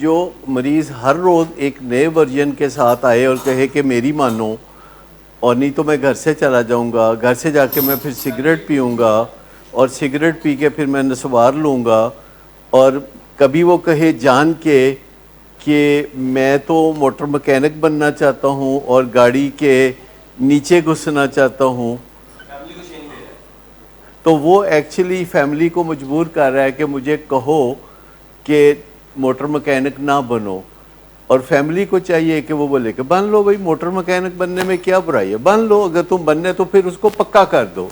جو مریض ہر روز ایک نئے ورژن کے ساتھ آئے اور کہے کہ میری مانو، اور نہیں تو میں گھر سے چلا جاؤں گا، گھر سے جا کے میں پھر سگریٹ پیوں گا اور سگریٹ پی کے پھر میں نسوار لوں گا، اور کبھی وہ کہے جان کے کہ میں تو موٹر مکینک بننا چاہتا ہوں اور گاڑی کے نیچے گھسنا چاہتا ہوں، تو وہ ایکچولی فیملی کو مجبور کر رہا ہے کہ مجھے کہو کہ موٹر مکینک نہ بنو، اور فیملی کو چاہیے کہ وہ بولے کہ بن لو بھائی، موٹر مکینک بننے میں کیا برائی ہے، بن لو، اگر تم بننے تو پھر اس کو پکا کر دو۔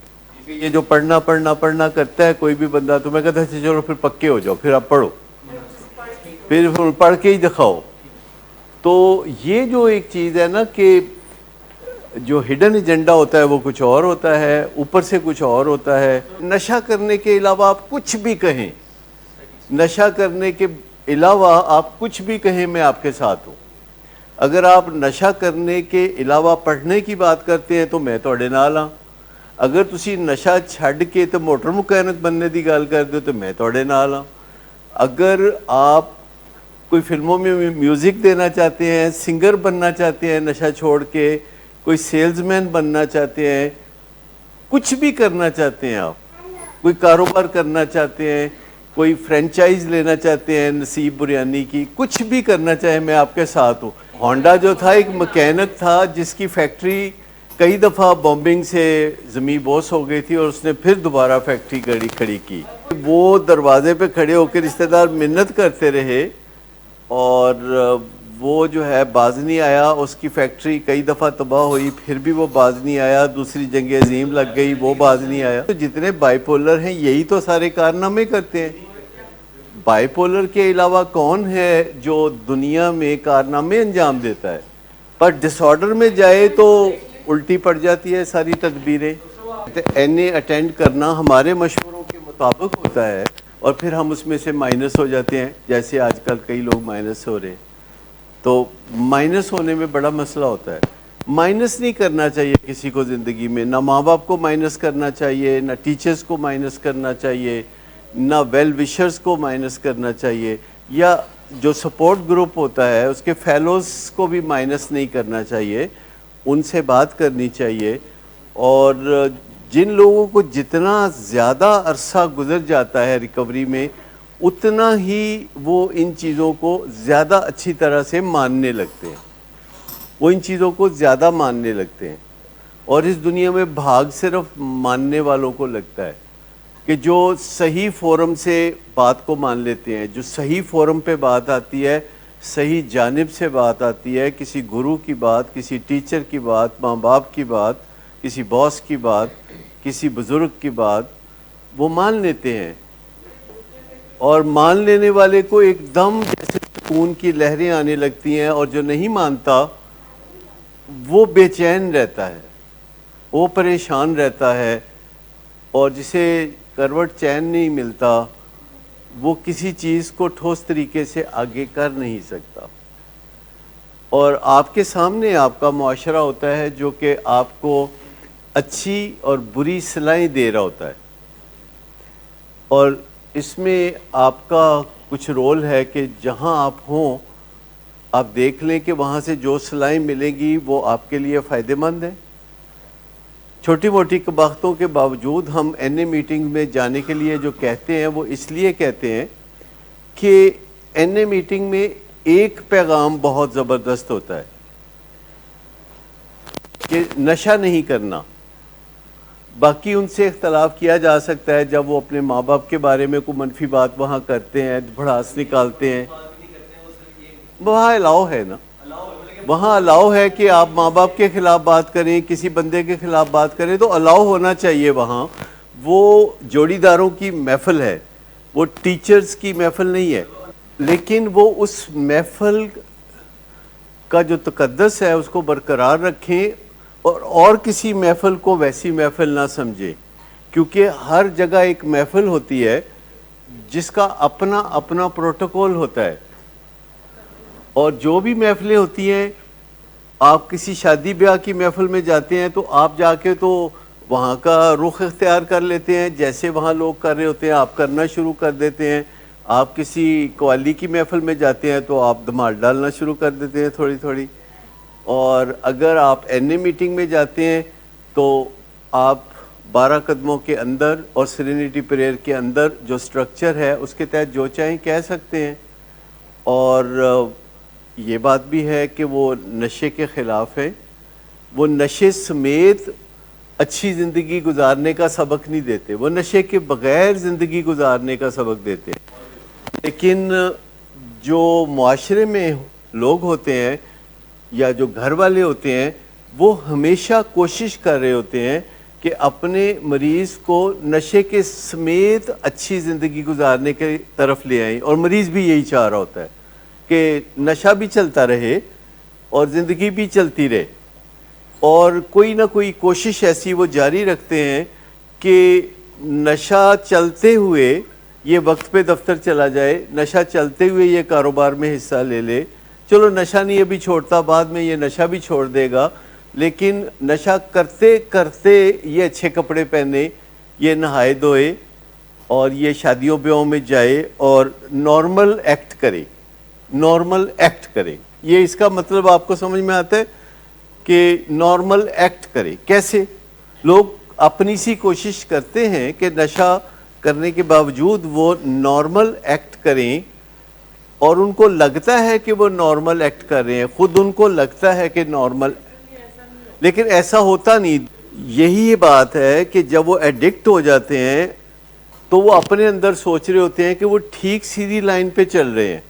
یہ جو پڑھنا کرتا ہے کوئی بھی بندہ، تو میں کہتا ہے چلو پھر پکے ہو جاؤ، پھر آپ پڑھو، پھر پڑھ کے ہی دکھاؤ۔ تو یہ جو ایک چیز ہے نا کہ جو ہڈن ایجنڈا ہوتا ہے وہ کچھ اور ہوتا ہے، اوپر سے کچھ اور ہوتا ہے۔ نشہ کرنے کے علاوہ آپ کچھ بھی کہیں، نشہ کرنے کے علاوہ آپ کچھ بھی کہیں، میں آپ کے ساتھ ہوں۔ اگر آپ نشہ کرنے کے علاوہ پڑھنے کی بات کرتے ہیں تو میں تواڈے نال ہاں، اگر تسی نشہ چھڈ کے تو موٹر مکینک بننے دی گل کردے ہو تو میں تواڈے نال ہاں، اگر آپ کوئی فلموں میں میوزک دینا چاہتے ہیں، سنگر بننا چاہتے ہیں نشہ چھوڑ کے، کوئی سیلز مین بننا چاہتے ہیں، کچھ بھی کرنا چاہتے ہیں، آپ کوئی کاروبار کرنا چاہتے ہیں، کوئی فرینچائز لینا چاہتے ہیں نصیب بریانی کی، کچھ بھی کرنا چاہے، میں آپ کے ساتھ ہوں۔ ہونڈا جو تھا ایک مکینک تھا جس کی فیکٹری کئی دفعہ بومبنگ سے زمین بوس ہو گئی تھی اور اس نے پھر دوبارہ فیکٹری کھڑی کی۔ وہ دروازے پہ کھڑے ہو کے رشتہ دار منت کرتے رہے اور وہ جو ہے باز نہیں آیا، اس کی فیکٹری کئی دفعہ تباہ ہوئی، پھر بھی وہ باز نہیں آیا، دوسری جنگ عظیم لگ گئی، وہ باز نہیں آیا۔ تو جتنے بائی پولر ہیں یہی تو سارے کارنامے کرتے ہیں۔ بائی پولر کے علاوہ کون ہے جو دنیا میں کارنامے انجام دیتا ہے؟ پر ڈس آرڈر میں جائے تو الٹی پڑ جاتی ہے ساری تدبیریں۔ این اے اٹینڈ کرنا ہمارے مشوروں کے مطابق ہوتا ہے اور پھر ہم اس میں سے مائنس ہو جاتے ہیں، جیسے آج کل کئی لوگ مائنس ہو رہے ہیں۔ تو مائنس ہونے میں بڑا مسئلہ ہوتا ہے۔ مائنس نہیں کرنا چاہیے کسی کو زندگی میں، نہ ماں باپ کو مائنس کرنا چاہیے، نہ ٹیچرز کو مائنس کرنا چاہیے، نہ ویل وشرز کو مائنس کرنا چاہیے، یا جو سپورٹ گروپ ہوتا ہے اس کے فیلوز کو بھی مائنس نہیں کرنا چاہیے، ان سے بات کرنی چاہیے۔ اور جن لوگوں کو جتنا زیادہ عرصہ گزر جاتا ہے ریکوری میں، اتنا ہی وہ ان چیزوں کو زیادہ اچھی طرح سے ماننے لگتے ہیں، وہ ان چیزوں کو زیادہ ماننے لگتے ہیں۔ اور اس دنیا میں بھاگ صرف ماننے والوں کو لگتا ہے کہ جو صحیح فورم سے بات کو مان لیتے ہیں، جو صحیح فورم پہ بات آتی ہے، صحیح جانب سے بات آتی ہے، کسی گرو کی بات، کسی ٹیچر کی بات، ماں باپ کی بات، کسی باس کی بات، کسی بزرگ کی بات، وہ مان لیتے ہیں۔ اور مان لینے والے کو ایک دم جیسے سکون کی لہریں آنے لگتی ہیں، اور جو نہیں مانتا وہ بے چین رہتا ہے، وہ پریشان رہتا ہے، اور جسے کروٹ چین نہیں ملتا وہ کسی چیز کو ٹھوس طریقے سے آگے کر نہیں سکتا۔ اور آپ کے سامنے آپ کا معاشرہ ہوتا ہے جو کہ آپ کو اچھی اور بری صلاحیں دے رہا ہوتا ہے، اور اس میں آپ کا کچھ رول ہے کہ جہاں آپ ہوں آپ دیکھ لیں کہ وہاں سے جو صلاحیں ملیں گی وہ آپ کے لیے فائدہ مند ہیں۔ چھوٹی موٹی قباحتوں کے باوجود ہم این اے میٹنگ میں جانے کے لیے جو کہتے ہیں وہ اس لیے کہتے ہیں کہ این اے میٹنگ میں ایک پیغام بہت زبردست ہوتا ہے کہ نشہ نہیں کرنا۔ باقی ان سے اختلاف کیا جا سکتا ہے جب وہ اپنے ماں باپ کے بارے میں کوئی منفی بات وہاں کرتے ہیں، بھڑاس نکالتے ہیں، وہاں الاؤ ہے نا، وہاں الاؤ ہے کہ آپ ماں باپ کے خلاف بات کریں، کسی بندے کے خلاف بات کریں، تو الاؤ ہونا چاہیے وہاں۔ وہ جوڑی داروں کی محفل ہے، وہ ٹیچرز کی محفل نہیں ہے، لیکن وہ اس محفل کا جو تقدس ہے اس کو برقرار رکھیں، اور کسی محفل کو ویسی محفل نہ سمجھیں، کیونکہ ہر جگہ ایک محفل ہوتی ہے جس کا اپنا اپنا پروٹوکول ہوتا ہے۔ اور جو بھی محفلیں ہوتی ہیں، آپ کسی شادی بیاہ کی محفل میں جاتے ہیں تو آپ جا کے تو وہاں کا رخ اختیار کر لیتے ہیں، جیسے وہاں لوگ کر رہے ہوتے ہیں آپ کرنا شروع کر دیتے ہیں۔ آپ کسی قوالی کی محفل میں جاتے ہیں تو آپ دھمال ڈالنا شروع کر دیتے ہیں تھوڑی تھوڑی، اور اگر آپ این اے میٹنگ میں جاتے ہیں تو آپ 12 قدموں کے اندر اور سرینٹی پریئر کے اندر جو سٹرکچر ہے اس کے تحت جو چاہیں کہہ سکتے ہیں. اور یہ بات بھی ہے کہ وہ نشے کے خلاف ہے، وہ نشے سمیت اچھی زندگی گزارنے کا سبق نہیں دیتے، وہ نشے کے بغیر زندگی گزارنے کا سبق دیتے ہیں. لیکن جو معاشرے میں لوگ ہوتے ہیں یا جو گھر والے ہوتے ہیں وہ ہمیشہ کوشش کر رہے ہوتے ہیں کہ اپنے مریض کو نشے کے سمیت اچھی زندگی گزارنے کی طرف لے آئیں، اور مریض بھی یہی چاہ رہا ہوتا ہے کہ نشہ بھی چلتا رہے اور زندگی بھی چلتی رہے. اور کوئی نہ کوئی کوشش ایسی وہ جاری رکھتے ہیں کہ نشہ چلتے ہوئے یہ وقت پہ دفتر چلا جائے، نشہ چلتے ہوئے یہ کاروبار میں حصہ لے لے، چلو نشہ نہیں ابھی چھوڑتا، بعد میں یہ نشہ بھی چھوڑ دے گا، لیکن نشہ کرتے کرتے یہ اچھے کپڑے پہنے، یہ نہائے دھوئے اور یہ شادیوں بیاہوں میں جائے اور نارمل ایکٹ کرے، نارمل ایکٹ کرے. یہ اس کا مطلب آپ کو سمجھ میں آتا ہے کہ نارمل ایکٹ کرے کیسے؟ لوگ اپنی سی کوشش کرتے ہیں کہ نشہ کرنے کے باوجود وہ نارمل ایکٹ کریں، اور ان کو لگتا ہے کہ وہ نارمل ایکٹ کر رہے ہیں، خود ان کو لگتا ہے کہ نارمل، لیکن ایسا ہوتا نہیں. یہی بات ہے کہ جب وہ ایڈکٹ ہو جاتے ہیں تو وہ اپنے اندر سوچ رہے ہوتے ہیں کہ وہ ٹھیک سیدھی لائن پہ چل رہے ہیں،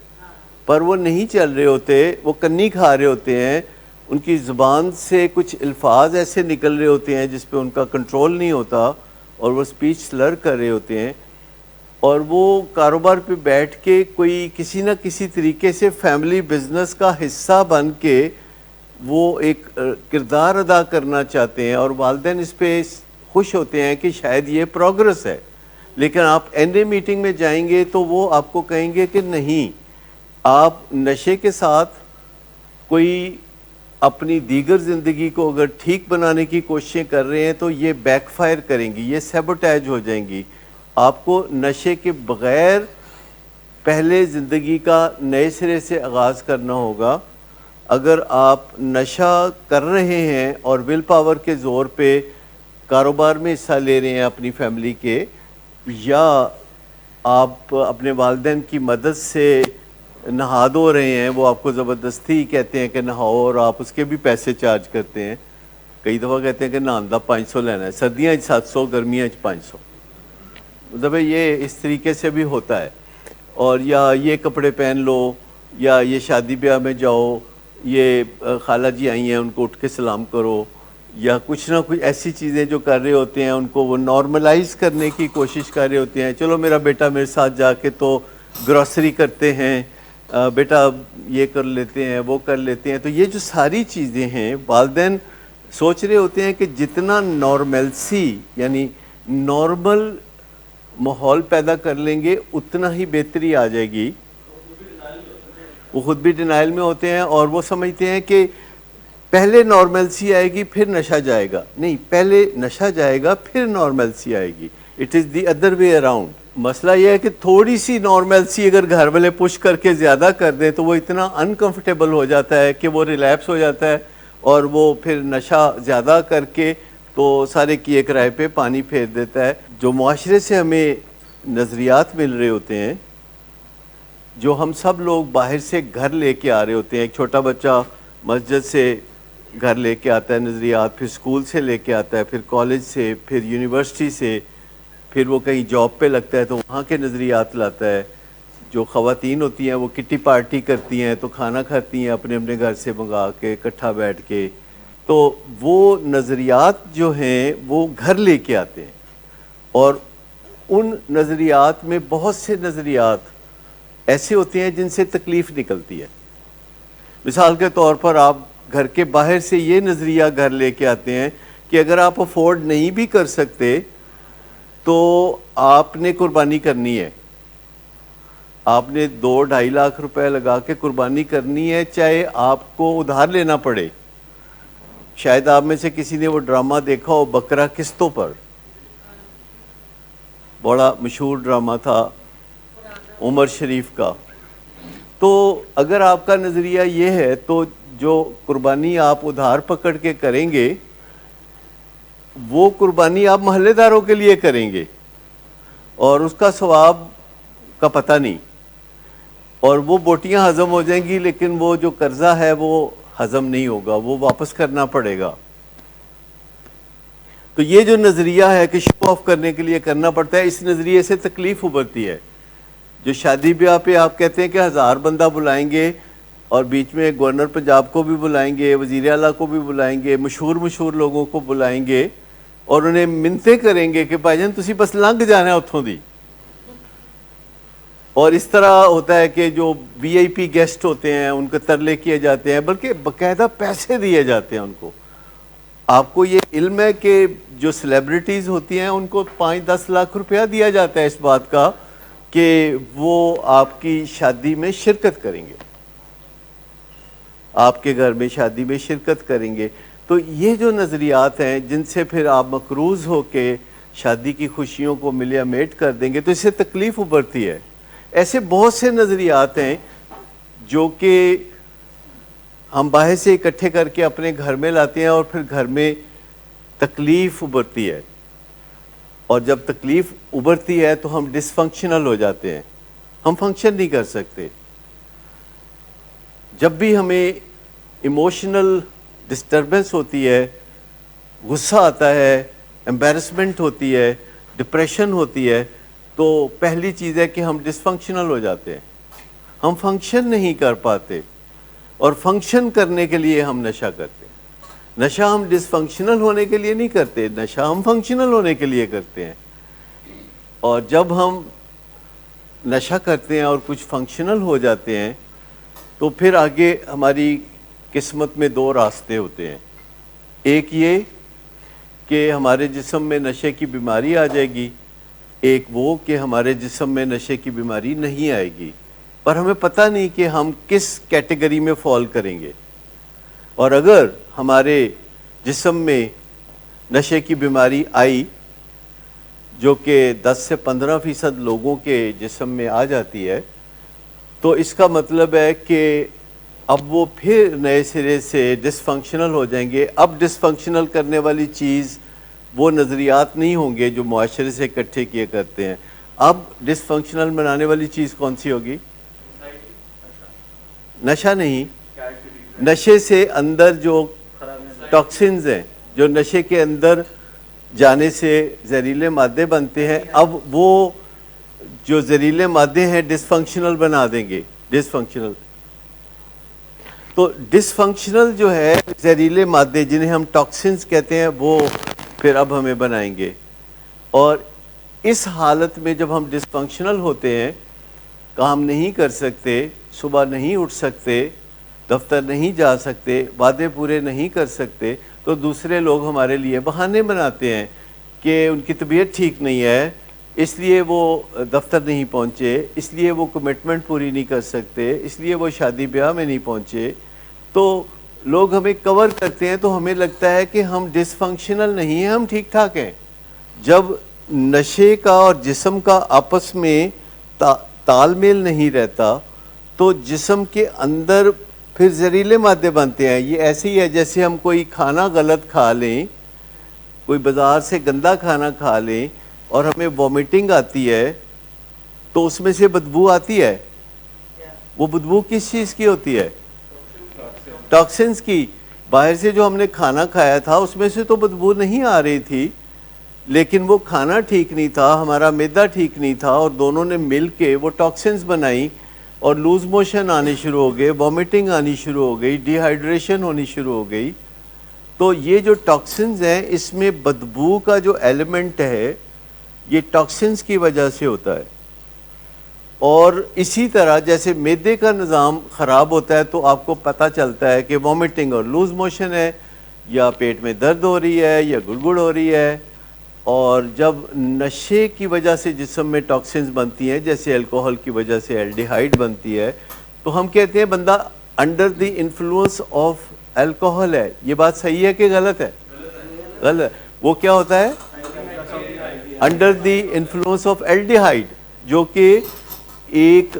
پر وہ نہیں چل رہے ہوتے، وہ کنی کھا رہے ہوتے ہیں. ان کی زبان سے کچھ الفاظ ایسے نکل رہے ہوتے ہیں جس پہ ان کا کنٹرول نہیں ہوتا، اور وہ سپیچ سلر کر رہے ہوتے ہیں، اور وہ کاروبار پہ بیٹھ کے کوئی کسی نہ کسی طریقے سے فیملی بزنس کا حصہ بن کے وہ ایک کردار ادا کرنا چاہتے ہیں، اور والدین اس پہ خوش ہوتے ہیں کہ شاید یہ پروگرس ہے. لیکن آپ این اے میٹنگ میں جائیں گے تو وہ آپ کو کہیں گے کہ نہیں، آپ نشے کے ساتھ کوئی اپنی دیگر زندگی کو اگر ٹھیک بنانے کی کوششیں کر رہے ہیں تو یہ بیک فائر کریں گی، یہ سیبوٹیج ہو جائیں گی. آپ کو نشے کے بغیر پہلے زندگی کا نئے سرے سے آغاز کرنا ہوگا. اگر آپ نشہ کر رہے ہیں اور ول پاور کے زور پہ کاروبار میں حصہ لے رہے ہیں اپنی فیملی کے، یا آپ اپنے والدین کی مدد سے نہا دھو رہے ہیں، وہ آپ کو زبردستی کہتے ہیں کہ نہاؤ اور آپ اس کے بھی پیسے چارج کرتے ہیں. کئی دفعہ کہتے ہیں کہ نہان دا 500 لینا ہے، سردیاں 700، گرمیاں 500. مطلب یہ اس طریقے سے بھی ہوتا ہے. اور یا یہ کپڑے پہن لو، یا یہ شادی بیاہ میں جاؤ، یہ خالہ جی آئی ہیں ان کو اٹھ کے سلام کرو، یا کچھ نہ کچھ ایسی چیزیں جو کر رہے ہوتے ہیں ان کو وہ نارملائز کرنے کی کوشش کر رہے ہوتے ہیں. چلو میرا بیٹا میرے ساتھ جا کے تو گروسری کرتے ہیں، بیٹا یہ کر لیتے ہیں، وہ کر لیتے ہیں. تو یہ جو ساری چیزیں ہیں والدین سوچ رہے ہوتے ہیں کہ جتنا نارملسی یعنی نارمل ماحول پیدا کر لیں گے اتنا ہی بہتری آ جائے گی. وہ خود بھی ڈینائل میں ہوتے ہیں اور وہ سمجھتے ہیں کہ پہلے نارملسی آئے گی پھر نشہ جائے گا. نہیں، پہلے نشہ جائے گا پھر نارملسی آئے گی. It is the other way around. مسئلہ یہ ہے کہ تھوڑی سی نارملسی اگر گھر والے پش کر کے زیادہ کر دیں تو وہ اتنا انکمفرٹیبل ہو جاتا ہے کہ وہ ریلیپس ہو جاتا ہے، اور وہ پھر نشہ زیادہ کر کے تو سارے کیے کرائے پہ پانی پھیر دیتا ہے. جو معاشرے سے ہمیں نظریات مل رہے ہوتے ہیں، جو ہم سب لوگ باہر سے گھر لے کے آ رہے ہوتے ہیں، ایک چھوٹا بچہ مسجد سے گھر لے کے آتا ہے نظریات، پھر اسکول سے لے کے آتا ہے، پھر کالج سے، پھر یونیورسٹی سے، پھر وہ کہیں جاب پہ لگتا ہے تو وہاں کے نظریات لاتا ہے. جو خواتین ہوتی ہیں وہ کٹی پارٹی کرتی ہیں تو کھانا کھاتی ہیں اپنے اپنے گھر سے منگا کے اکٹھا بیٹھ کے. تو وہ نظریات جو ہیں وہ گھر لے کے آتے ہیں، اور ان نظریات میں بہت سے نظریات ایسے ہوتے ہیں جن سے تکلیف نکلتی ہے. مثال کے طور پر آپ گھر کے باہر سے یہ نظریہ گھر لے کے آتے ہیں کہ اگر آپ افورڈ نہیں بھی کر سکتے تو آپ نے قربانی کرنی ہے. آپ نے 2-2.5 لاکھ روپے لگا کے قربانی کرنی ہے، چاہے آپ کو ادھار لینا پڑے. شاید آپ میں سے کسی نے وہ ڈرامہ دیکھا ہو بکرا قسطوں پر، بڑا مشہور ڈرامہ تھا. عمر شریف کا. تو اگر آپ کا نظریہ یہ ہے تو جو قربانی آپ ادھار پکڑ کے کریں گے وہ قربانی آپ محلے داروں کے لیے کریں گے اور اس کا ثواب کا پتہ نہیں, اور وہ بوٹیاں ہضم ہو جائیں گی لیکن وہ جو قرضہ ہے وہ ہضم نہیں ہوگا, وہ واپس کرنا پڑے گا. تو یہ جو نظریہ ہے کہ شو آف کرنے کے لیے کرنا پڑتا ہے, اس نظریے سے تکلیف ابھرتی ہے. جو شادی بیاہ پہ آپ کہتے ہیں کہ 1000 بندہ بلائیں گے اور بیچ میں گورنر پنجاب کو بھی بلائیں گے, وزیر اعلیٰ کو بھی بلائیں گے, مشہور لوگوں کو بلائیں گے اور انہیں منتیں کریں گے کہ بھائی جان تسی بس لنگ جانا ہے اتھوں دی. اور اس طرح ہوتا ہے کہ جو وی آئی پی گیسٹ ہوتے ہیں ان کو ترلے کیے جاتے ہیں, بلکہ باقاعدہ پیسے دیے جاتے ہیں ان کو. آپ کو یہ علم ہے کہ جو سیلیبریٹیز ہوتی ہیں ان کو 5-10 لاکھ روپیہ دیا جاتا ہے اس بات کا کہ وہ آپ کی شادی میں شرکت کریں گے, آپ کے گھر میں شادی میں شرکت کریں گے. تو یہ جو نظریات ہیں جن سے پھر آپ مقروض ہو کے شادی کی خوشیوں کو ملیا میٹ کر دیں گے تو اس سے تکلیف ابھرتی ہے. ایسے بہت سے نظریات ہیں جو کہ ہم باہر سے اکٹھے کر کے اپنے گھر میں لاتے ہیں اور پھر گھر میں تکلیف ابھرتی ہے, اور جب تکلیف ابھرتی ہے تو ہم ڈس فنکشنل ہو جاتے ہیں, ہم فنکشن نہیں کر سکتے. جب بھی ہمیں ایموشنل ڈسٹربنس ہوتی ہے, غصہ آتا ہے, امبیرسمنٹ ہوتی ہے, ڈپریشن ہوتی ہے, تو پہلی چیز ہے کہ ہم ڈس فنکشنل ہو جاتے ہیں, ہم فنکشن نہیں کر پاتے. اور فنکشن کرنے کے لیے ہم نشہ کرتے ہیں. نشہ ہم ڈس فنکشنل ہونے کے لیے نہیں کرتے, نشہ ہم فنکشنل ہونے کے لیے کرتے ہیں. اور جب ہم نشہ کرتے ہیں اور کچھ فنکشنل ہو جاتے ہیں تو پھر آگے ہماری قسمت میں 2 راستے ہوتے ہیں. ایک یہ کہ ہمارے جسم میں نشے کی بیماری آ جائے گی, ایک وہ کہ ہمارے جسم میں نشے کی بیماری نہیں آئے گی, پر ہمیں پتہ نہیں کہ ہم کس کیٹیگری میں فال کریں گے. اور اگر ہمارے جسم میں نشے کی بیماری آئی, جو کہ 10 سے 15% لوگوں کے جسم میں آ جاتی ہے, تو اس کا مطلب ہے کہ اب وہ پھر نئے سرے سے ڈس فنکشنل ہو جائیں گے. اب ڈس فنکشنل کرنے والی چیز وہ نظریات نہیں ہوں گے جو معاشرے سے اکٹھے کیے کرتے ہیں. اب ڈس فنکشنل بنانے والی چیز کون سی ہوگی؟ نشہ نہیں, نشے سے اندر جو ٹاکسنز ہیں, جو نشے کے اندر جانے سے زہریلے مادے بنتے ہیں, اب وہ جو زہریلے مادے ہیں ڈس فنکشنل بنا دیں گے. ڈس فنکشنل, تو ڈس فنکشنل جو ہے زہریلے مادے جنہیں ہم ٹاکسنز کہتے ہیں وہ پھر اب ہمیں بنائیں گے. اور اس حالت میں جب ہم ڈس فنکشنل ہوتے ہیں, کام نہیں کر سکتے, صبح نہیں اٹھ سکتے, دفتر نہیں جا سکتے, وعدے پورے نہیں کر سکتے, تو دوسرے لوگ ہمارے لیے بہانے بناتے ہیں کہ ان کی طبیعت ٹھیک نہیں ہے اس لیے وہ دفتر نہیں پہنچے, اس لیے وہ کمٹمنٹ پوری نہیں کر سکتے, اس لیے وہ شادی بیاہ میں نہیں پہنچے. تو لوگ ہمیں کور کرتے ہیں تو ہمیں لگتا ہے کہ ہم ڈس فنکشنل نہیں ہیں, ہم ٹھیک ٹھاک ہیں. جب نشے کا اور جسم کا آپس میں تال میل نہیں رہتا تو جسم کے اندر پھر زہریلے مادے بنتے ہیں. یہ ایسے ہی ہے جیسے ہم کوئی کھانا غلط کھا لیں, کوئی بازار سے گندا کھانا کھا لیں اور ہمیں وومٹنگ آتی ہے تو اس میں سے بدبو آتی ہے. وہ بدبو کس چیز کی ہوتی ہے؟ ٹاکسنز کی. باہر سے جو ہم نے کھانا کھایا تھا اس میں سے تو بدبو نہیں آ رہی تھی, لیکن وہ کھانا ٹھیک نہیں تھا, ہمارا معدہ ٹھیک نہیں تھا, اور دونوں نے مل کے وہ ٹاکسنز بنائی اور لوز موشن آنے شروع ہو گئے, وومٹنگ آنی شروع ہو گئی, ڈی ہائیڈریشن ہونی شروع ہو گئی. تو یہ جو ٹاکسنز ہیں اس میں بدبو کا جو ایلیمنٹ ہے یہ ٹاکسنز کی وجہ سے ہوتا ہے. اور اسی طرح جیسے معدے کا نظام خراب ہوتا ہے تو آپ کو پتہ چلتا ہے کہ وومٹنگ اور لوز موشن ہے, یا پیٹ میں درد ہو رہی ہے, یا گڑگڑ ہو رہی ہے. اور جب نشے کی وجہ سے جسم میں ٹاکسنز بنتی ہیں, جیسے الکوہل کی وجہ سے الڈیہائیڈ بنتی ہے, تو ہم کہتے ہیں بندہ under the influence of alcohol ہے. یہ بات صحیح ہے کہ غلط ہے؟ غلط. وہ کیا ہوتا ہے؟ انڈر دی انفلوئنس آف الڈیہائیڈ, جو کہ ایک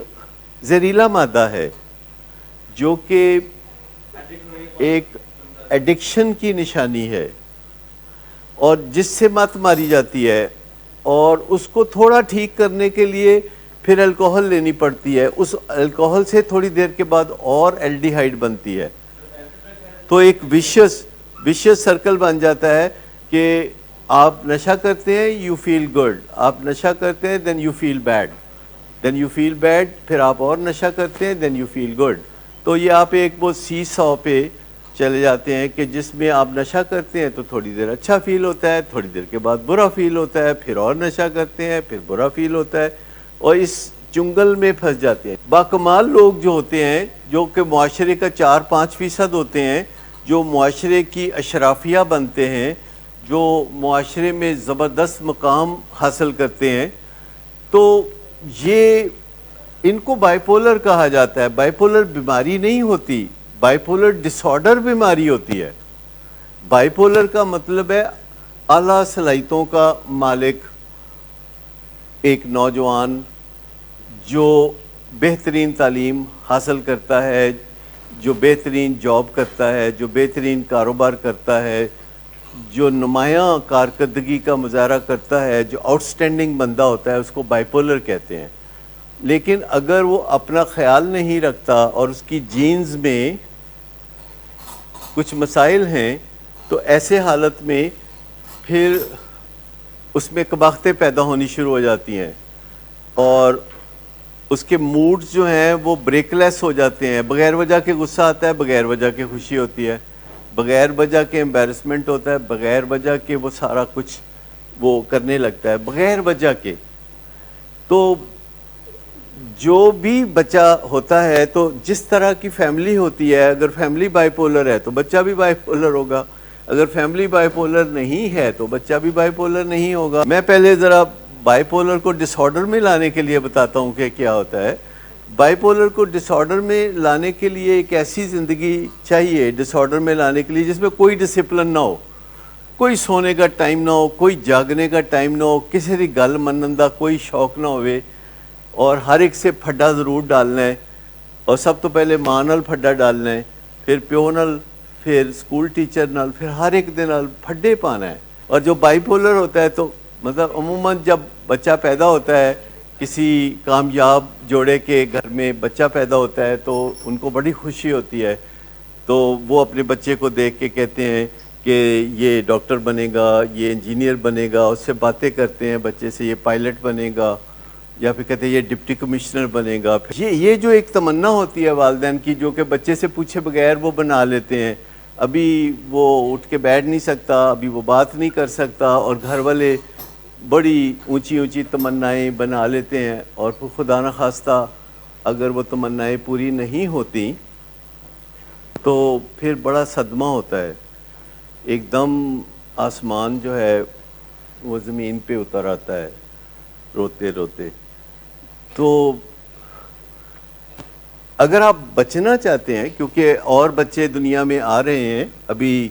زہریلا مادہ ہے جو کہ ایک ایڈکشن کی نشانی ہے اور جس سے مت ماری جاتی ہے، اور اس کو تھوڑا ٹھیک کرنے کے لیے پھر الکوہل لینی پڑتی ہے، اس الکوہل سے تھوڑی دیر کے بعد اور الڈیہائیڈ بنتی ہے، تو ایک ویشیس سرکل بن جاتا ہے کہ آپ نشہ کرتے ہیں یو فیل گڈ، آپ نشہ کرتے ہیں then you feel bad, then you feel bad, پھر آپ اور نشہ کرتے ہیں دین یو فیل گڈ. تو یہ آپ ایک وہ سی سو پہ چلے جاتے ہیں کہ جس میں آپ نشہ کرتے ہیں تو تھوڑی دیر اچھا فیل ہوتا ہے، تھوڑی دیر کے بعد برا فیل ہوتا ہے، پھر اور نشہ کرتے ہیں، پھر برا فیل ہوتا ہے، اور اس چنگل میں پھنس جاتے ہیں. باکمال لوگ جو ہوتے ہیں، جو کہ معاشرے کا 4-5% ہوتے ہیں، جو معاشرے کی اشرافیہ بنتے ہیں، جو معاشرے میں زبردست مقام حاصل کرتے ہیں، تو یہ ان کو بائی پولر کہا جاتا ہے. بائی پولر بیماری نہیں ہوتی، بائی پولر ڈس آرڈر بیماری ہوتی ہے. بائی پولر کا مطلب ہے اعلیٰ صلاحیتوں کا مالک ایک نوجوان جو بہترین تعلیم حاصل کرتا ہے، جو بہترین جاب کرتا ہے، جو بہترین کاروبار کرتا ہے، جو نمایاں کارکردگی کا مظاہرہ کرتا ہے، جو آؤٹ سٹینڈنگ بندہ ہوتا ہے، اس کو بائی پولر کہتے ہیں. لیکن اگر وہ اپنا خیال نہیں رکھتا اور اس کی جینز میں کچھ مسائل ہیں، تو ایسے حالت میں پھر اس میں قباختیں پیدا ہونی شروع ہو جاتی ہیں، اور اس کے موڈز جو ہیں وہ بریک لیس ہو جاتے ہیں. بغیر وجہ کے غصہ آتا ہے، بغیر وجہ کے خوشی ہوتی ہے، بغیر وجہ کے امبیرسمنٹ ہوتا ہے، بغیر وجہ کے وہ سارا کچھ وہ کرنے لگتا ہے بغیر وجہ کے. تو جو بھی بچہ ہوتا ہے، تو جس طرح کی فیملی ہوتی ہے، اگر فیملی بائی پولر ہے تو بچہ بھی بائی پولر ہوگا، اگر فیملی بائی پولر نہیں ہے تو بچہ بھی بائی پولر نہیں ہوگا. میں پہلے ذرا بائی پولر کو ڈس آرڈر میں لانے کے لیے بتاتا ہوں کہ کیا ہوتا ہے. بائی پولر کو ڈس آرڈر میں لانے کے لیے ایک ایسی زندگی چاہیے، ڈس آرڈر میں لانے کے لیے جس میں کوئی ڈسپلن نہ ہو، کوئی سونے کا ٹائم نہ ہو، کوئی جاگنے کا ٹائم نہ ہو، کسی کی گل منن دا کوئی شوق نہ ہوئے، اور ہر ایک سے پھڈا ضرور ڈالنا ہے، اور سب تو پہلے ماں نال پھڈا ڈالنا ہے، پھر پیو نال، پھر اسکول ٹیچر نال، پھر ہر ایک دے نال پھڈے پانا ہے. اور جو بائی پولر ہوتا ہے تو مطلب عموماً جب بچہ پیدا ہوتا ہے، کسی کامیاب جوڑے کے گھر میں بچہ پیدا ہوتا ہے تو ان کو بڑی خوشی ہوتی ہے، تو وہ اپنے بچے کو دیکھ کے کہتے ہیں کہ یہ ڈاکٹر بنے گا، یہ انجینئر بنے گا، اس سے باتیں کرتے ہیں بچے سے، یہ پائلٹ بنے گا، یا پھر کہتے ہیں یہ ڈپٹی کمشنر بنے گا. یہ جو ایک تمنا ہوتی ہے والدین کی، جو کہ بچے سے پوچھے بغیر وہ بنا لیتے ہیں. ابھی وہ اٹھ کے بیٹھ نہیں سکتا، ابھی وہ بات نہیں کر سکتا، اور گھر والے بڑی اونچی اونچی تمنائیں بنا لیتے ہیں، اور خدا نخواستہ اگر وہ تمنائیں پوری نہیں ہوتی تو پھر بڑا صدمہ ہوتا ہے. ایک دم آسمان جو ہے وہ زمین پہ اتر آتا ہے روتے روتے. تو اگر آپ بچنا چاہتے ہیں، کیونکہ اور بچے دنیا میں آ رہے ہیں، ابھی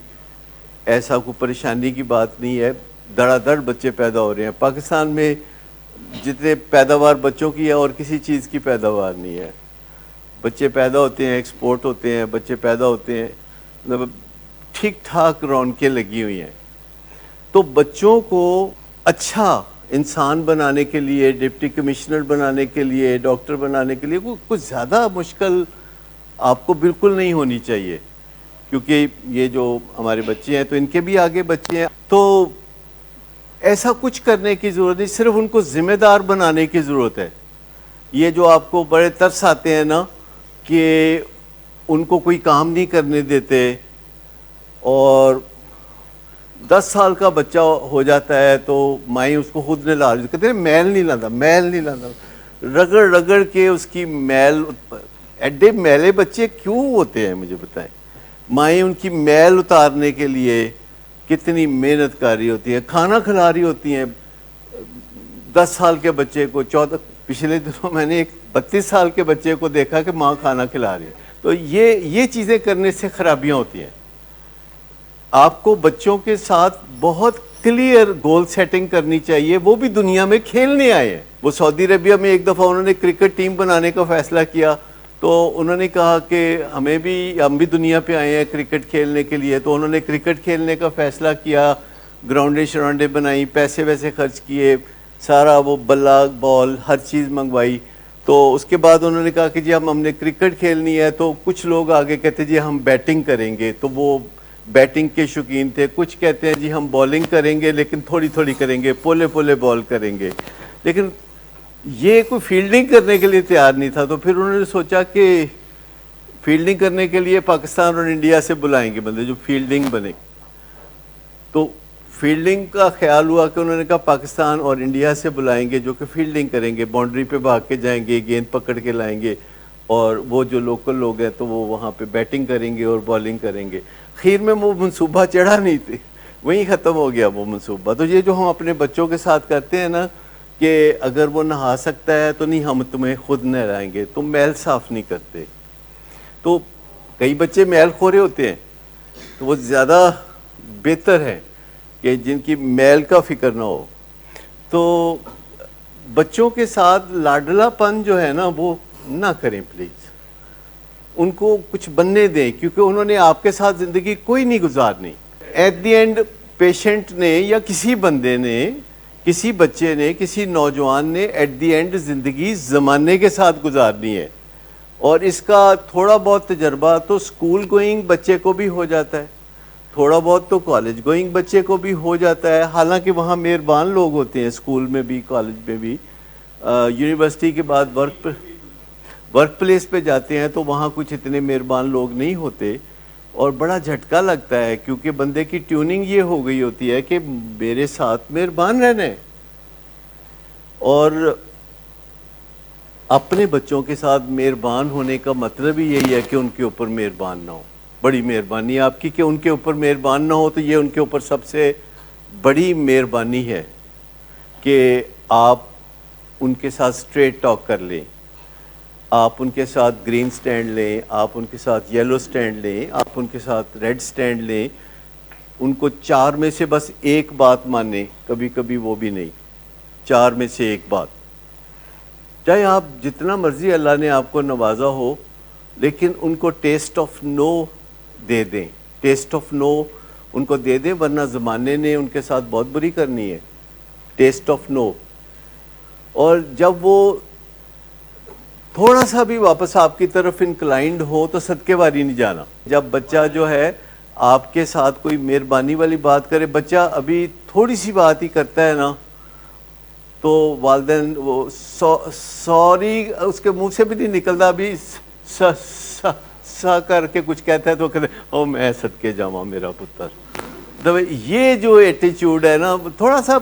ایسا کوئی پریشانی کی بات نہیں ہے، دڑا دڑ بچے پیدا ہو رہے ہیں. پاکستان میں جتنے پیداوار بچوں کی ہے اور کسی چیز کی پیداوار نہیں ہے. بچے پیدا ہوتے ہیں، ایکسپورٹ ہوتے ہیں، بچے پیدا ہوتے ہیں، مطلب ٹھیک ٹھاک رونقیں لگی ہوئی ہیں. تو بچوں کو اچھا انسان بنانے کے لیے، ڈپٹی کمشنر بنانے کے لیے، ڈاکٹر بنانے کے لیے کچھ زیادہ مشکل آپ کو بالکل نہیں ہونی چاہیے، کیونکہ یہ جو ہمارے بچے ہیں تو ان کے بھی آگے بچے ہیں. تو ایسا کچھ کرنے کی ضرورت نہیں، صرف ان کو ذمہ دار بنانے کی ضرورت ہے. یہ جو آپ کو بڑے ترس آتے ہیں نا کہ ان کو کوئی کام نہیں کرنے دیتے، اور 10 سال کا بچہ ہو جاتا ہے تو مائیں اس کو خود نہلا رہی، کہتے ہیں میل نہیں لاتا، میل نہیں لاتا، رگڑ رگڑ کے اس کی میل. ایڈے میلے بچے کیوں ہوتے ہیں مجھے بتائیں؟ مائیں ان کی میل اتارنے کے لیے کتنی محنت کر رہی ہوتی ہیں، کھانا کھلا رہی ہوتی ہیں 10 سال کے بچے کو. پچھلے دنوں میں نے ایک 32 سال کے بچے کو دیکھا کہ ماں کھانا کھلا رہی ہے. تو یہ چیزیں کرنے سے خرابیاں ہوتی ہیں. آپ کو بچوں کے ساتھ بہت کلیئر گول سیٹنگ کرنی چاہیے. وہ بھی دنیا میں کھیلنے آئے ہیں. وہ سعودی عربیہ میں ایک دفعہ انہوں نے کرکٹ ٹیم بنانے کا فیصلہ کیا, تو انہوں نے کہا کہ ہم بھی دنیا پہ آئے ہیں کرکٹ کھیلنے کے لیے. تو انہوں نے کرکٹ کھیلنے کا فیصلہ کیا, گراؤنڈیں شراؤنڈیں بنائی, پیسے ویسے خرچ کیے, سارا وہ بلا بال ہر چیز منگوائی. تو اس کے بعد انہوں نے کہا کہ جی ہم نے کرکٹ کھیلنی ہے. تو کچھ لوگ آگے کہتے جی ہم بیٹنگ کریں گے, تو وہ بیٹنگ کے شوقین تھے. کچھ کہتے ہیں جی ہم بولنگ کریں گے لیکن تھوڑی تھوڑی کریں گے, پولے پولے بال کریں گے. لیکن یہ کوئی فیلڈنگ کرنے کے لیے تیار نہیں تھا. تو پھر انہوں نے سوچا کہ فیلڈنگ کرنے کے لیے پاکستان اور انڈیا سے بلائیں گے بندے جو فیلڈنگ بنے. تو فیلڈنگ کا خیال ہوا کہ انہوں نے کہا پاکستان اور انڈیا سے بلائیں گے جو کہ فیلڈنگ کریں گے, باؤنڈری پہ بھاگ کے جائیں گے, گیند پکڑ کے لائیں گے, اور وہ جو لوکل لوگ ہیں تو وہ وہاں پہ بیٹنگ کریں گے اور بالنگ کریں گے. خیر میں وہ منصوبہ چڑھا نہیں تھے, وہیں ختم ہو گیا وہ منصوبہ. تو یہ جو ہم اپنے بچوں کے ساتھ کرتے ہیں نا کہ اگر وہ نہا سکتا ہے تو نہیں ہم تمہیں خود نہلائیں گے, تم میل صاف نہیں کرتے. تو کئی بچے میل خورے ہوتے ہیں, تو وہ زیادہ بہتر ہے کہ جن کی میل کا فکر نہ ہو. تو بچوں کے ساتھ لاڈلا پن جو ہے نا وہ نہ کریں پلیز. ان کو کچھ بننے دیں, کیونکہ انہوں نے آپ کے ساتھ زندگی کوئی نہیں گزارنی. ایٹ دی اینڈ پیشنٹ نے یا کسی بندے نے, کسی بچے نے, کسی نوجوان نے ایٹ دی اینڈ زندگی زمانے کے ساتھ گزارنی ہے. اور اس کا تھوڑا بہت تجربہ تو اسکول گوئنگ بچے کو بھی ہو جاتا ہے, تھوڑا بہت تو کالج گوئنگ بچے کو بھی ہو جاتا ہے. حالانکہ وہاں مہربان لوگ ہوتے ہیں, اسکول میں بھی کالج میں بھی. یونیورسٹی کے بعد ورک پلیس پہ جاتے ہیں تو وہاں کچھ اتنے مہربان لوگ نہیں ہوتے, اور بڑا جھٹکا لگتا ہے کیونکہ بندے کی ٹیوننگ یہ ہو گئی ہوتی ہے کہ میرے ساتھ مہربان رہنا ہے. اور اپنے بچوں کے ساتھ مہربان ہونے کا مطلب ہی یہی ہے کہ ان کے اوپر مہربان نہ ہو. بڑی مہربانی آپ کی کہ ان کے اوپر مہربان نہ ہو, تو یہ ان کے اوپر سب سے بڑی مہربانی ہے کہ آپ ان کے ساتھ اسٹریٹ ٹاک کر لیں, آپ ان کے ساتھ گرین سٹینڈ لیں, آپ ان کے ساتھ یلو سٹینڈ لیں, آپ ان کے ساتھ ریڈ سٹینڈ لیں. ان کو 4 میں سے بس ایک بات مانیں, کبھی کبھی وہ بھی نہیں, 4 میں سے ایک بات. چاہے آپ جتنا مرضی اللہ نے آپ کو نوازا ہو, لیکن ان کو ٹیسٹ آف نو دے دیں, ٹیسٹ آف نو ان کو دے دیں, ورنہ زمانے نے ان کے ساتھ بہت بری کرنی ہے. ٹیسٹ آف نو. اور جب وہ تھوڑا سا بھی واپس آپ کی طرف انکلائنڈ ہو تو صدقے واری نہیں جانا. جب بچہ جو ہے آپ کے ساتھ کوئی مہربانی والی بات کرے, بچہ ابھی تھوڑی سی بات ہی کرتا ہے نا تو والدین وہ سوری اس کے منہ سے بھی نہیں نکلتا, ابھی سا کر کے کچھ کہتا ہے تو کہتے ہیں او میں صدقے جاواں میرا پتر. تو یہ جو ایٹیچیوڈ ہے نا, تھوڑا سا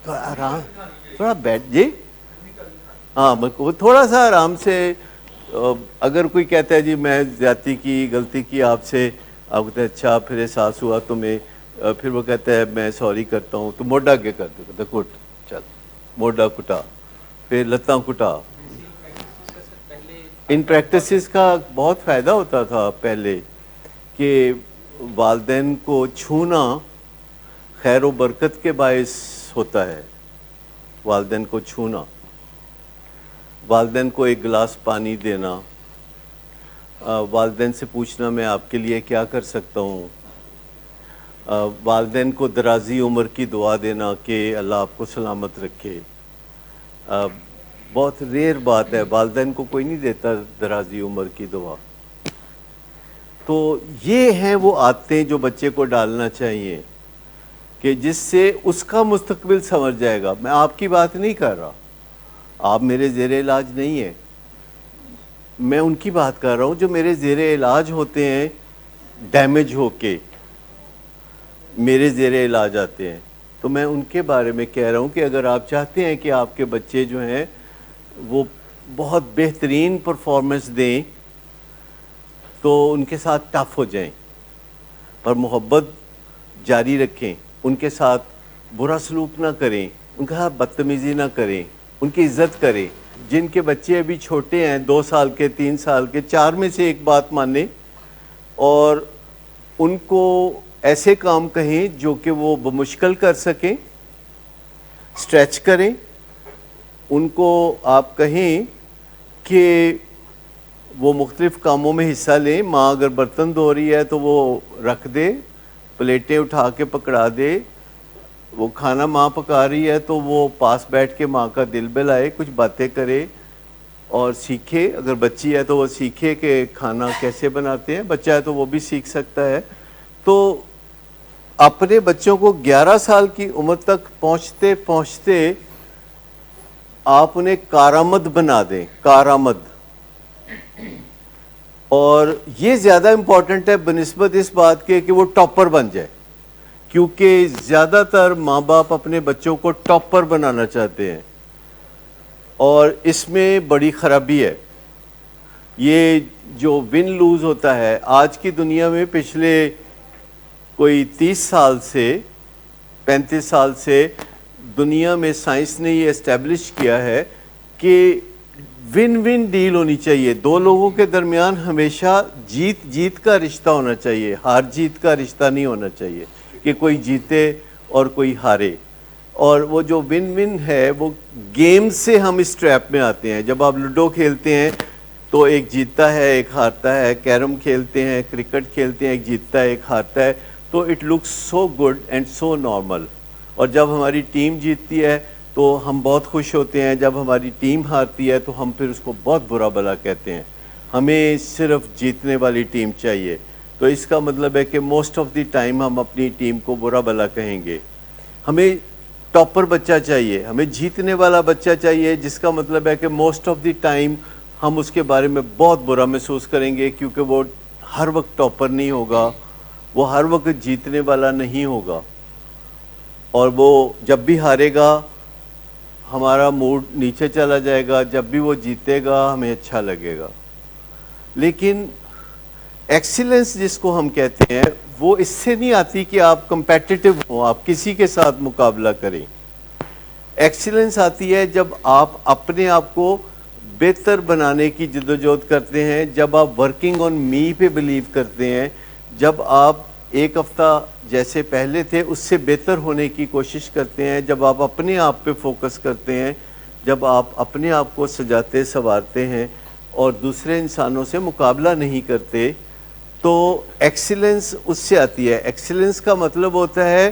آرام, تھوڑا بیٹھ جی, ہاں تھوڑا سا آرام سے. اگر کوئی کہتا ہے جی میں زیادتی کی, غلطی کی آپ سے, آپ کہتے ہیں اچھا پھر احساس ہوا تمہیں, پھر وہ کہتا ہے میں سوری کرتا ہوں, تو موڈا کے کر دو, کہتا کٹ, چل موڈا کٹا, پھر لتاں کٹا. ان پریکٹسز کا بہت فائدہ ہوتا تھا پہلے کہ والدین کو چھونا خیر و برکت کے باعث ہوتا ہے. والدین کو چھونا, والدین کو ایک گلاس پانی دینا, والدین سے پوچھنا میں آپ کے لیے کیا کر سکتا ہوں, والدین کو درازی عمر کی دعا دینا کہ اللہ آپ کو سلامت رکھے. بہت ریئر بات ہے, والدین کو کوئی نہیں دیتا درازی عمر کی دعا. تو یہ ہیں وہ عادتیں جو بچے کو ڈالنا چاہیے کہ جس سے اس کا مستقبل سنور جائے گا. میں آپ کی بات نہیں کر رہا, آپ میرے زیر علاج نہیں ہیں, میں ان کی بات کر رہا ہوں جو میرے زیر علاج ہوتے ہیں, ڈیمیج ہو کے میرے زیر علاج آتے ہیں. تو میں ان کے بارے میں کہہ رہا ہوں کہ اگر آپ چاہتے ہیں کہ آپ کے بچے جو ہیں وہ بہت بہترین پرفارمنس دیں تو ان کے ساتھ ٹف ہو جائیں, پر محبت جاری رکھیں, ان کے ساتھ برا سلوک نہ کریں, ان کے ساتھ بدتمیزی نہ کریں, ان کی عزت کریں. جن کے بچے ابھی چھوٹے ہیں, 2 سال کے, 3 سال کے, 4 میں سے ایک بات مانیں اور ان کو ایسے کام کہیں جو کہ وہ بمشکل کر سکیں, اسٹریچ کریں. ان کو آپ کہیں کہ وہ مختلف کاموں میں حصہ لیں. ماں اگر برتن دھو رہی ہے تو وہ رکھ دے, پلیٹیں اٹھا کے پکڑا دے. وہ کھانا ماں پکا رہی ہے تو وہ پاس بیٹھ کے ماں کا دل بہلائے, کچھ باتیں کرے اور سیکھے. اگر بچی ہے تو وہ سیکھے کہ کھانا کیسے بناتے ہیں, بچہ ہے تو وہ بھی سیکھ سکتا ہے. تو اپنے بچوں کو 11 سال کی عمر تک پہنچتے پہنچتے آپ انہیں کارآمد بنا دیں, کارآمد. اور یہ زیادہ امپورٹنٹ ہے بنسبت اس بات کے کہ وہ ٹاپر بن جائے, کیونکہ زیادہ تر ماں باپ اپنے بچوں کو ٹاپر بنانا چاہتے ہیں اور اس میں بڑی خرابی ہے. یہ جو ون لوز ہوتا ہے آج کی دنیا میں, پچھلے کوئی 30 سال سے 35 سال سے دنیا میں سائنس نے یہ اسٹیبلش کیا ہے کہ ون ون ڈیل ہونی چاہیے. دو لوگوں کے درمیان ہمیشہ جیت جیت کا رشتہ ہونا چاہیے, ہار جیت کا رشتہ نہیں ہونا چاہیے کہ کوئی جیتے اور کوئی ہارے. اور وہ جو ون ون ہے وہ گیم سے ہم اس ٹریپ میں آتے ہیں. جب آپ لوڈو کھیلتے ہیں تو ایک جیتتا ہے ایک ہارتا ہے, کیرم کھیلتے ہیں, کرکٹ کھیلتے ہیں, ایک جیتتا ہے ایک ہارتا ہے, تو it looks so good and so normal. اور جب ہماری ٹیم جیتتی ہے تو ہم بہت خوش ہوتے ہیں, جب ہماری ٹیم ہارتی ہے تو ہم پھر اس کو بہت برا بھلا کہتے ہیں. ہمیں صرف جیتنے والی ٹیم چاہیے. تو اس کا مطلب ہے کہ موسٹ آف دی ٹائم ہم اپنی ٹیم کو برا بھلا کہیں گے. ہمیں ٹاپر بچہ چاہیے, ہمیں جیتنے والا بچہ چاہیے, جس کا مطلب ہے کہ موسٹ آف دی ٹائم ہم اس کے بارے میں بہت برا محسوس کریں گے, کیونکہ وہ ہر وقت ٹاپر نہیں ہوگا, وہ ہر وقت جیتنے والا نہیں ہوگا, اور وہ جب بھی ہارے گا ہمارا موڈ نیچے چلا جائے گا, جب بھی وہ جیتے گا ہمیں اچھا لگے گا. لیکن ایکسیلنس جس کو ہم کہتے ہیں وہ اس سے نہیں آتی کہ آپ کمپیٹیٹو ہوں, آپ کسی کے ساتھ مقابلہ کریں. ایکسیلنس آتی ہے جب آپ اپنے آپ کو بہتر بنانے کی جدوجہد کرتے ہیں, جب آپ ورکنگ آن می پہ بلیو کرتے ہیں, جب آپ ایک ہفتہ جیسے پہلے تھے اس سے بہتر ہونے کی کوشش کرتے ہیں, جب آپ اپنے آپ پہ فوکس کرتے ہیں, جب آپ اپنے آپ کو سجاتے سنوارتے ہیں اور دوسرے انسانوں سے مقابلہ نہیں کرتے, تو ایکسیلنس اس سے آتی ہے. ایکسیلنس کا مطلب ہوتا ہے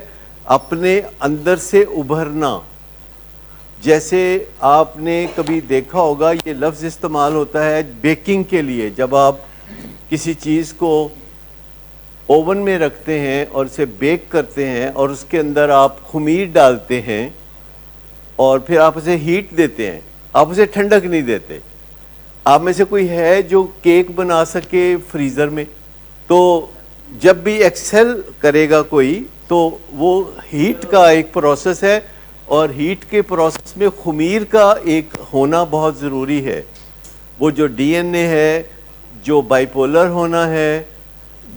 اپنے اندر سے ابھرنا. جیسے آپ نے کبھی دیکھا ہوگا یہ لفظ استعمال ہوتا ہے بیکنگ کے لیے. جب آپ کسی چیز کو اوون میں رکھتے ہیں اور اسے بیک کرتے ہیں اور اس کے اندر آپ خمیر ڈالتے ہیں اور پھر آپ اسے ہیٹ دیتے ہیں, آپ اسے ٹھنڈک نہیں دیتے. آپ میں سے کوئی ہے جو کیک بنا سکے فریزر میں؟ تو جب بھی ایکسل کرے گا کوئی تو وہ ہیٹ کا ایک پروسیس ہے, اور ہیٹ کے پروسیس میں خمیر کا ایک ہونا بہت ضروری ہے. وہ جو ڈی این اے ہے, جو بائی پولر ہونا ہے,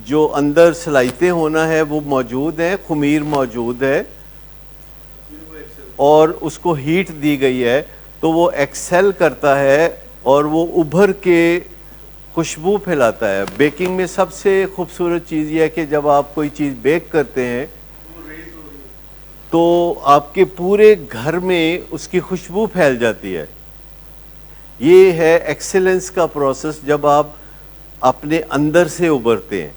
جو اندر صلاحیتیں ہونا ہے وہ موجود ہیں, خمیر موجود ہے اور اس کو ہیٹ دی گئی ہے, تو وہ ایکسل کرتا ہے اور وہ ابھر کے خوشبو پھیلاتا ہے. بیکنگ میں سب سے خوبصورت چیز یہ ہے کہ جب آپ کوئی چیز بیک کرتے ہیں تو آپ کے پورے گھر میں اس کی خوشبو پھیل جاتی ہے. یہ ہے ایکسیلنس کا پروسیس, جب آپ اپنے اندر سے ابھرتے ہیں.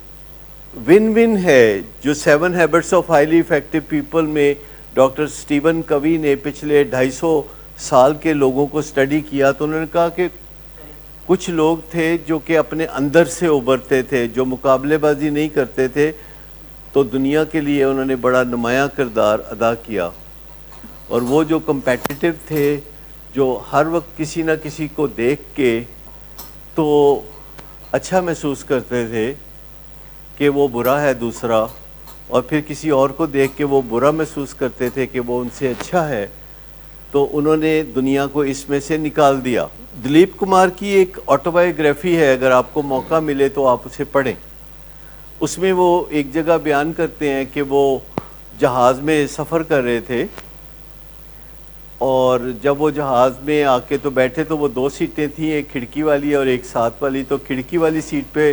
ون ون ہے جو 7 habits of highly effective people میں ڈاکٹر سٹیون کوی نے پچھلے 250 سال کے لوگوں کو اسٹڈی کیا, تو انہوں نے کہا کہ کچھ لوگ تھے جو کہ اپنے اندر سے ابھرتے تھے, جو مقابلے بازی نہیں کرتے تھے, تو دنیا کے لیے انہوں نے بڑا نمایاں کردار ادا کیا. اور وہ جو کمپیٹیٹو تھے, جو ہر وقت کسی نہ کسی کو دیکھ کے تو اچھا محسوس کرتے تھے کہ وہ برا ہے دوسرا, اور پھر کسی اور کو دیکھ کے وہ برا محسوس کرتے تھے کہ وہ ان سے اچھا ہے, تو انہوں نے دنیا کو اس میں سے نکال دیا. دلیپ کمار کی ایک آٹوبایوگرافی ہے, اگر آپ کو موقع ملے تو آپ اسے پڑھیں. اس میں وہ ایک جگہ بیان کرتے ہیں کہ وہ جہاز میں سفر کر رہے تھے, اور جب وہ جہاز میں آ کے تو بیٹھے تو وہ 2 سیٹیں تھیں, ایک کھڑکی والی اور ایک ساتھ والی. تو کھڑکی والی سیٹ پہ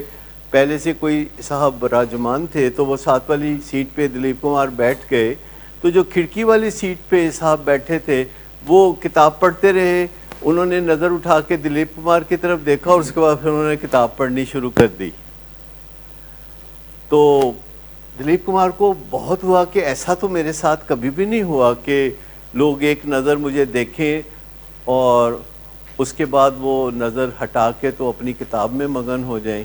پہلے سے کوئی صاحب براجمان تھے تو وہ ساتھ والی سیٹ پہ دلیپ کمار بیٹھ گئے، تو جو کھڑکی والی سیٹ پہ صاحب بیٹھے تھے وہ کتاب پڑھتے رہے، انہوں نے نظر اٹھا کے دلیپ کمار کی طرف دیکھا اور اس کے بعد پھر انہوں نے کتاب پڑھنی شروع کر دی۔ تو دلیپ کمار کو بہت ہوا کہ ایسا تو میرے ساتھ کبھی بھی نہیں ہوا کہ لوگ ایک نظر مجھے دیکھیں اور اس کے بعد وہ نظر ہٹا کے تو اپنی کتاب میں مگن ہو جائیں۔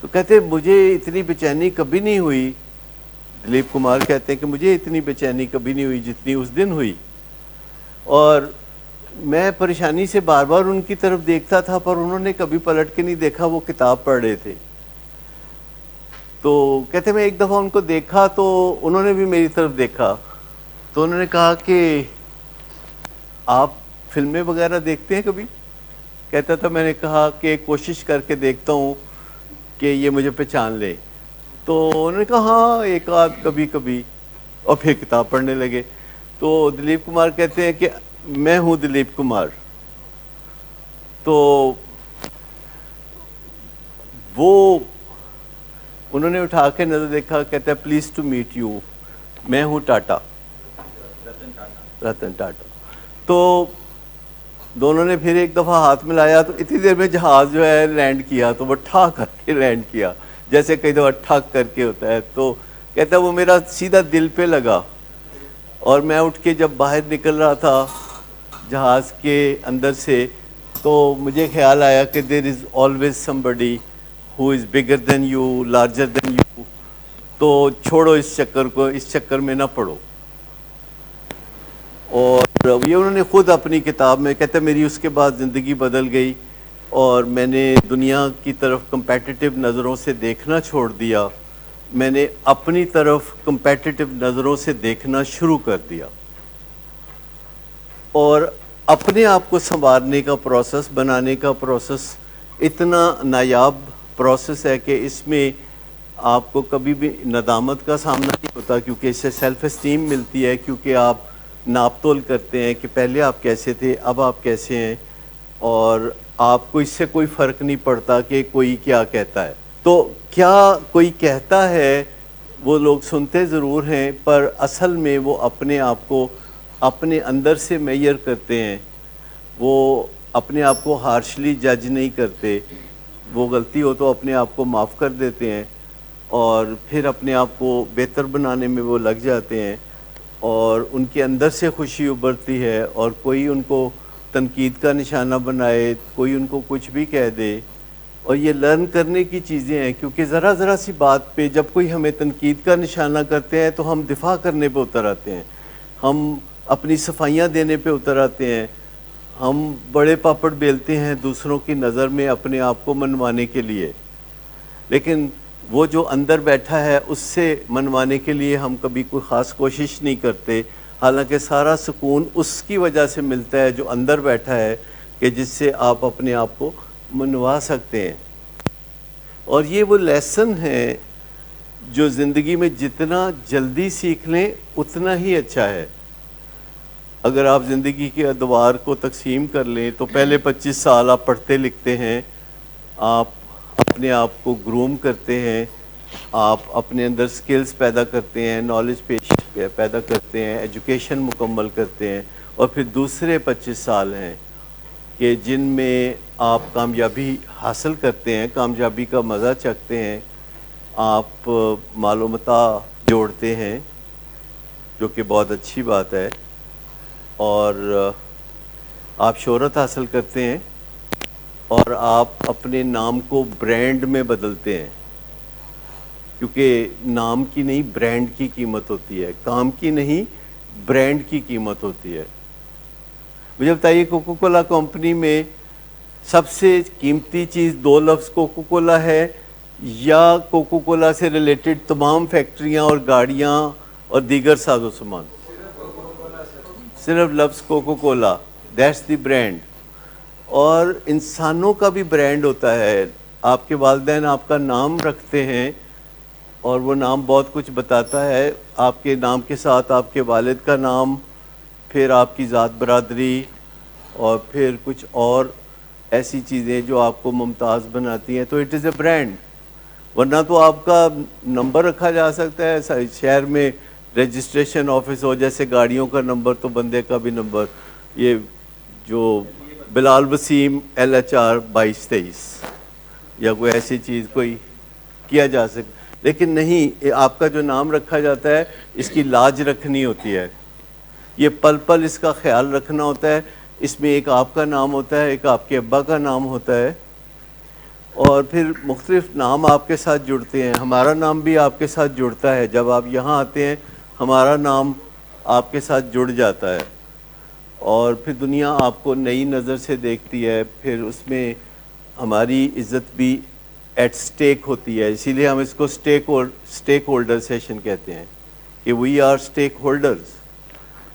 تو کہتے مجھے اتنی بے چینی کبھی نہیں ہوئی، دلیپ کمار کہتے ہیں کہ مجھے اتنی بے چینی کبھی نہیں ہوئی جتنی اس دن ہوئی، اور میں پریشانی سے بار بار ان کی طرف دیکھتا تھا پر انہوں نے کبھی پلٹ کے نہیں دیکھا، وہ کتاب پڑھ رہے تھے۔ تو کہتے میں ایک دفعہ ان کو دیکھا تو انہوں نے بھی میری طرف دیکھا، تو انہوں نے کہا کہ آپ فلمیں وغیرہ دیکھتے ہیں کبھی؟ کہتا تھا میں نے کہا کہ کوشش کر کے دیکھتا ہوں کہ یہ مجھے پہچان لے۔ تو انہوں نے کہا ہاں ایک آدھ کبھی کبھی، اور پھر کتاب پڑھنے لگے۔ تو دلیپ کمار کہتے ہیں کہ میں ہوں دلیپ کمار۔ تو وہ انہوں نے اٹھا کے نظر دیکھا، کہتا ہے پلیز ٹو میٹ یو، میں ہوں ٹاٹا، رتن ٹاٹا۔ تو دونوں نے پھر ایک دفعہ ہاتھ ملایا تو اتنی دیر میں جہاز جو ہے لینڈ کیا، تو وہ ٹھا کر کے لینڈ کیا، جیسے کئی دفعہ ٹھک کر کے ہوتا ہے۔ تو کہتا ہے وہ میرا سیدھا دل پہ لگا، اور میں اٹھ کے جب باہر نکل رہا تھا جہاز کے اندر سے تو مجھے خیال آیا کہ there is always somebody who is bigger than you, larger than you، تو چھوڑو اس چکر کو، اس چکر میں نہ پڑو۔ اور یہ انہوں نے خود اپنی کتاب میں کہتے ہیں میری اس کے بعد زندگی بدل گئی، اور میں نے دنیا کی طرف کمپیٹیٹیو نظروں سے دیکھنا چھوڑ دیا، میں نے اپنی طرف کمپیٹیٹیو نظروں سے دیکھنا شروع کر دیا، اور اپنے آپ کو سنوارنے کا پروسیس، بنانے کا پروسیس اتنا نایاب پروسیس ہے کہ اس میں آپ کو کبھی بھی ندامت کا سامنا نہیں ہوتا، کیونکہ اس سے سیلف اسٹیم ملتی ہے، کیونکہ آپ ناپ تول کرتے ہیں کہ پہلے آپ کیسے تھے، اب آپ کیسے ہیں، اور آپ کو اس سے کوئی فرق نہیں پڑتا کہ کوئی کیا کہتا ہے۔ تو کیا کوئی کہتا ہے وہ لوگ سنتے ضرور ہیں، پر اصل میں وہ اپنے آپ کو اپنے اندر سے میئر کرتے ہیں، وہ اپنے آپ کو ہارشلی جج نہیں کرتے، وہ غلطی ہو تو اپنے آپ کو معاف کر دیتے ہیں، اور پھر اپنے آپ کو بہتر بنانے میں وہ لگ جاتے ہیں، اور ان کے اندر سے خوشی ابھرتی ہے، اور کوئی ان کو تنقید کا نشانہ بنائے، کوئی ان کو کچھ بھی کہہ دے، اور یہ لرن کرنے کی چیزیں ہیں، کیونکہ ذرا ذرا سی بات پہ جب کوئی ہمیں تنقید کا نشانہ کرتے ہیں تو ہم دفاع کرنے پہ اتر آتے ہیں، ہم اپنی صفائیاں دینے پہ اتر آتے ہیں، ہم بڑے پاپڑ بیلتے ہیں دوسروں کی نظر میں اپنے آپ کو منوانے کے لیے، لیکن وہ جو اندر بیٹھا ہے اس سے منوانے کے لیے ہم کبھی کوئی خاص کوشش نہیں کرتے، حالانکہ سارا سکون اس کی وجہ سے ملتا ہے جو اندر بیٹھا ہے، کہ جس سے آپ اپنے آپ کو منوا سکتے ہیں۔ اور یہ وہ لیسن ہے جو زندگی میں جتنا جلدی سیکھ لیں اتنا ہی اچھا ہے۔ اگر آپ زندگی کے ادوار کو تقسیم کر لیں تو پہلے 25 سال آپ پڑھتے لکھتے ہیں، آپ اپنے آپ کو گروم کرتے ہیں، آپ اپنے اندر سکلز پیدا کرتے ہیں، نالج پیدا کرتے ہیں، ایجوکیشن مکمل کرتے ہیں، اور پھر دوسرے 25 سال ہیں کہ جن میں آپ کامیابی حاصل کرتے ہیں، کامیابی کا مزہ چکھتے ہیں، آپ مال و متاع جوڑتے ہیں، جو کہ بہت اچھی بات ہے، اور آپ شہرت حاصل کرتے ہیں، اور آپ اپنے نام کو برانڈ میں بدلتے ہیں، کیونکہ نام کی نہیں برانڈ کی قیمت ہوتی ہے، کام کی نہیں برانڈ کی قیمت ہوتی ہے۔ مجھے بتائیے کوکو کولا کمپنی میں سب سے قیمتی چیز 2 لفظ کوکو کولا ہے، یا کوکو کولا سے ریلیٹڈ تمام فیکٹریاں اور گاڑیاں اور دیگر ساز و سامان؟ صرف لفظ cocoa Cola, that's the brand. اور انسانوں کا بھی برانڈ ہوتا ہے، آپ کے والدین آپ کا نام رکھتے ہیں، اور وہ نام بہت کچھ بتاتا ہے، آپ کے نام کے ساتھ آپ کے والد کا نام، پھر آپ کی ذات برادری، اور پھر کچھ اور ایسی چیزیں جو آپ کو ممتاز بناتی ہیں، تو اٹ از اے برانڈ۔ ورنہ تو آپ کا نمبر رکھا جا سکتا ہے شہر میں، رجسٹریشن آفس ہو، جیسے گاڑیوں کا نمبر تو بندے کا بھی نمبر، یہ جو بلال وسیم LHR 2223 یا کوئی ایسی چیز کوئی کیا جا سکتا، لیکن نہیں، آپ کا جو نام رکھا جاتا ہے اس کی لاج رکھنی ہوتی ہے، یہ پل پل اس کا خیال رکھنا ہوتا ہے، اس میں ایک آپ کا نام ہوتا ہے، ایک آپ کے ابا کا نام ہوتا ہے، اور پھر مختلف نام آپ کے ساتھ جڑتے ہیں، ہمارا نام بھی آپ کے ساتھ جڑتا ہے، جب آپ یہاں آتے ہیں ہمارا نام آپ کے ساتھ جڑ جاتا ہے، اور پھر دنیا آپ کو نئی نظر سے دیکھتی ہے، پھر اس میں ہماری عزت بھی ایٹ سٹیک ہوتی ہے، اسی لیے ہم اس کو سٹیک ہولڈر سیشن کہتے ہیں کہ وی آر سٹیک ہولڈرز،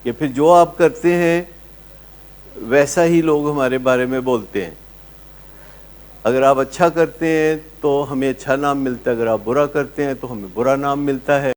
کہ پھر جو آپ کرتے ہیں ویسا ہی لوگ ہمارے بارے میں بولتے ہیں، اگر آپ اچھا کرتے ہیں تو ہمیں اچھا نام ملتا ہے، اگر آپ برا کرتے ہیں تو ہمیں برا نام ملتا ہے۔